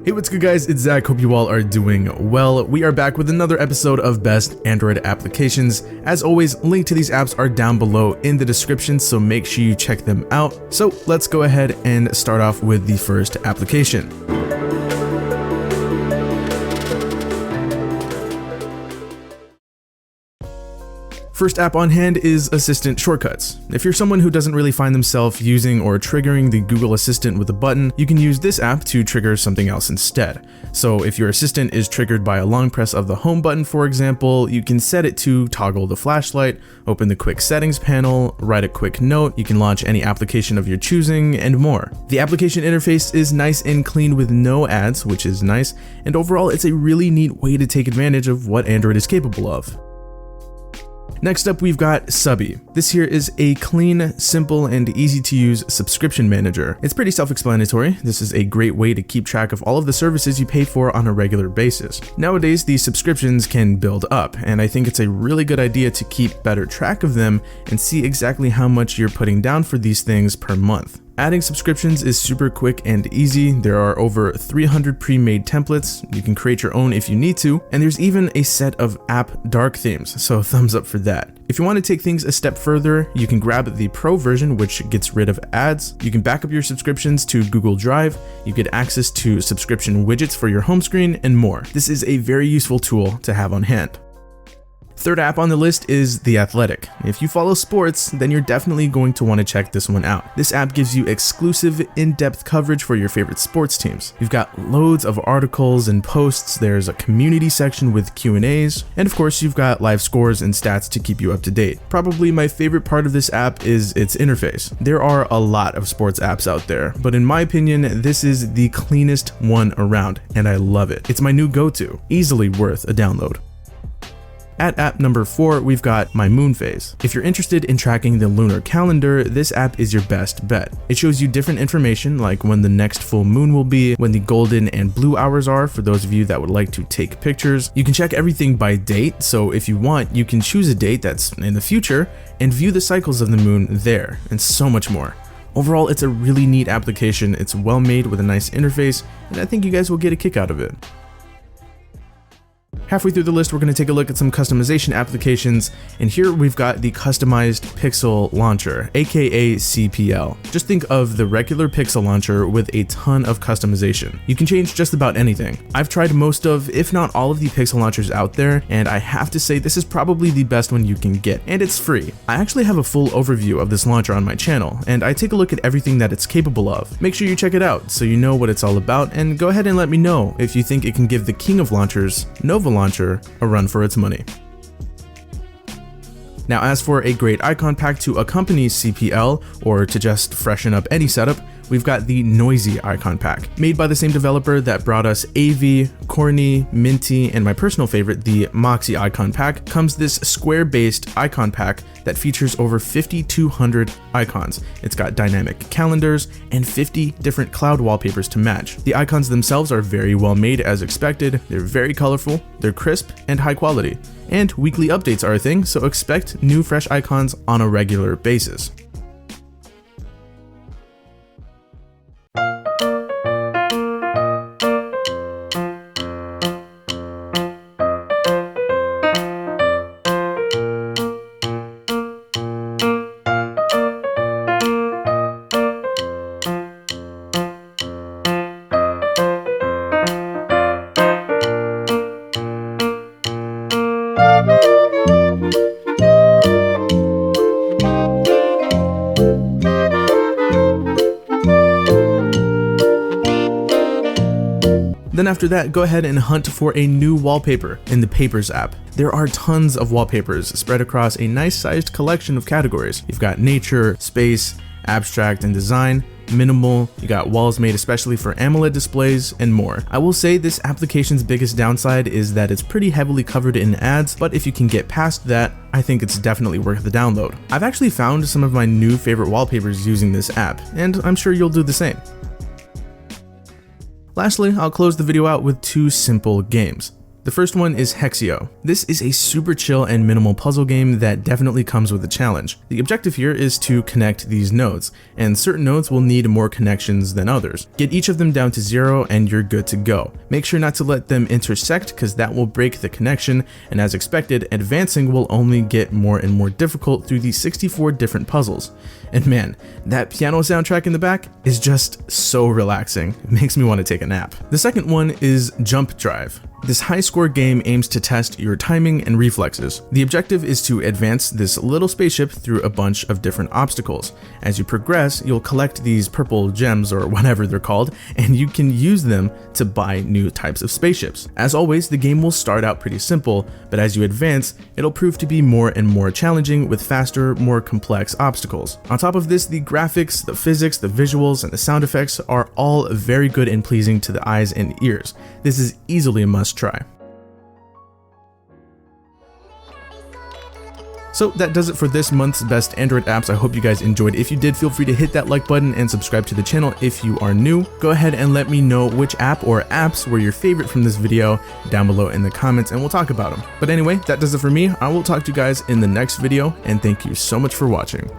Hey, what's good guys, it's Zach, hope you all are doing well. We are back with another episode of Best Android Applications. As always, link to these apps are down below in the description, so make sure you check them out. So let's go ahead and start off with the first application. First app on hand is Assistant Shortcuts. If you're someone who doesn't really find themselves using or triggering the Google Assistant with a button, you can use this app to trigger something else instead. So if your assistant is triggered by a long press of the home button, for example, you can set it to toggle the flashlight, open the quick settings panel, write a quick note, you can launch any application of your choosing, and more. The application interface is nice and clean with no ads, which is nice, and overall it's a really neat way to take advantage of what Android is capable of. Next up, we've got Subby. This here is a clean, simple, and easy to use subscription manager. It's pretty self-explanatory. This is a great way to keep track of all of the services you pay for on a regular basis. Nowadays, these subscriptions can build up, and I think it's a really good idea to keep better track of them and see exactly how much you're putting down for these things per month. Adding subscriptions is super quick and easy. There are over 300 pre-made templates. You can create your own if you need to, and there's even a set of app dark themes, so thumbs up for that. If you want to take things a step further, you can grab the Pro version, which gets rid of ads. You can back up your subscriptions to Google Drive. You get access to subscription widgets for your home screen and more. This is a very useful tool to have on hand. Third app on the list is The Athletic. If you follow sports, then you're definitely going to want to check this one out. This app gives you exclusive, in-depth coverage for your favorite sports teams. You've got loads of articles and posts, there's a community section with Q&As, and of course you've got live scores and stats to keep you up to date. Probably my favorite part of this app is its interface. There are a lot of sports apps out there, but in my opinion, this is the cleanest one around, and I love it. It's my new go-to, easily worth a download. At app number 4, we've got My Moon Phase. If you're interested in tracking the lunar calendar, this app is your best bet. It shows you different information like when the next full moon will be, when the golden and blue hours are for those of you that would like to take pictures. You can check everything by date, so if you want, you can choose a date that's in the future and view the cycles of the moon there, and so much more. Overall, it's a really neat application. It's well made with a nice interface, and I think you guys will get a kick out of it. Halfway through the list, we're going to take a look at some customization applications, and here we've got the Customized Pixel Launcher, aka CPL. Just think of the regular Pixel Launcher with a ton of customization. You can change just about anything. I've tried most of, if not all of the Pixel Launchers out there, and I have to say this is probably the best one you can get, and it's free. I actually have a full overview of this launcher on my channel, and I take a look at everything that it's capable of. Make sure you check it out so you know what it's all about, and go ahead and let me know if you think it can give the king of launchers, Nova Launcher, a run for its money. Now, as for a great icon pack to accompany CPL, or to just freshen up any setup, we've got the Noisy icon pack. Made by the same developer that brought us AV, Corny, Minty, and my personal favorite, the Moxie icon pack, comes this square-based icon pack that features over 5,200 icons. It's got dynamic calendars and 50 different cloud wallpapers to match. The icons themselves are very well made as expected, they're very colorful, they're crisp, and high quality. And weekly updates are a thing, so expect new fresh icons on a regular basis. Then after that, go ahead and hunt for a new wallpaper in the Papers app. There are tons of wallpapers spread across a nice sized collection of categories. You've got nature, space, abstract and design, minimal, you got walls made especially for AMOLED displays, and more. I will say this application's biggest downside is that it's pretty heavily covered in ads, but if you can get past that, I think it's definitely worth the download. I've actually found some of my new favorite wallpapers using this app, and I'm sure you'll do the same. Lastly, I'll close the video out with two simple games. The first one is Hexio. This is a super chill and minimal puzzle game that definitely comes with a challenge. The objective here is to connect these nodes, and certain nodes will need more connections than others. Get each of them down to 0 and you're good to go. Make sure not to let them intersect because that will break the connection, and as expected, advancing will only get more and more difficult through these 64 different puzzles. And man, that piano soundtrack in the back is just so relaxing. It makes me want to take a nap. The second one is Jump Drive. This high score game aims to test your timing and reflexes. The objective is to advance this little spaceship through a bunch of different obstacles. As you progress, you'll collect these purple gems or whatever they're called, and you can use them to buy new types of spaceships. As always, the game will start out pretty simple, but as you advance, it'll prove to be more and more challenging with faster, more complex obstacles. On top of this, the graphics, the physics, the visuals, and the sound effects are all very good and pleasing to the eyes and ears. This is easily a must try. So that does it for this month's best Android apps. I hope you guys enjoyed. If you did, feel free to hit that like button and subscribe to the channel if you are new. Go ahead and let me know which app or apps were your favorite from this video down below in the comments, and we'll talk about them. But anyway, that does it for me. I will talk to you guys in the next video, and thank you so much for watching.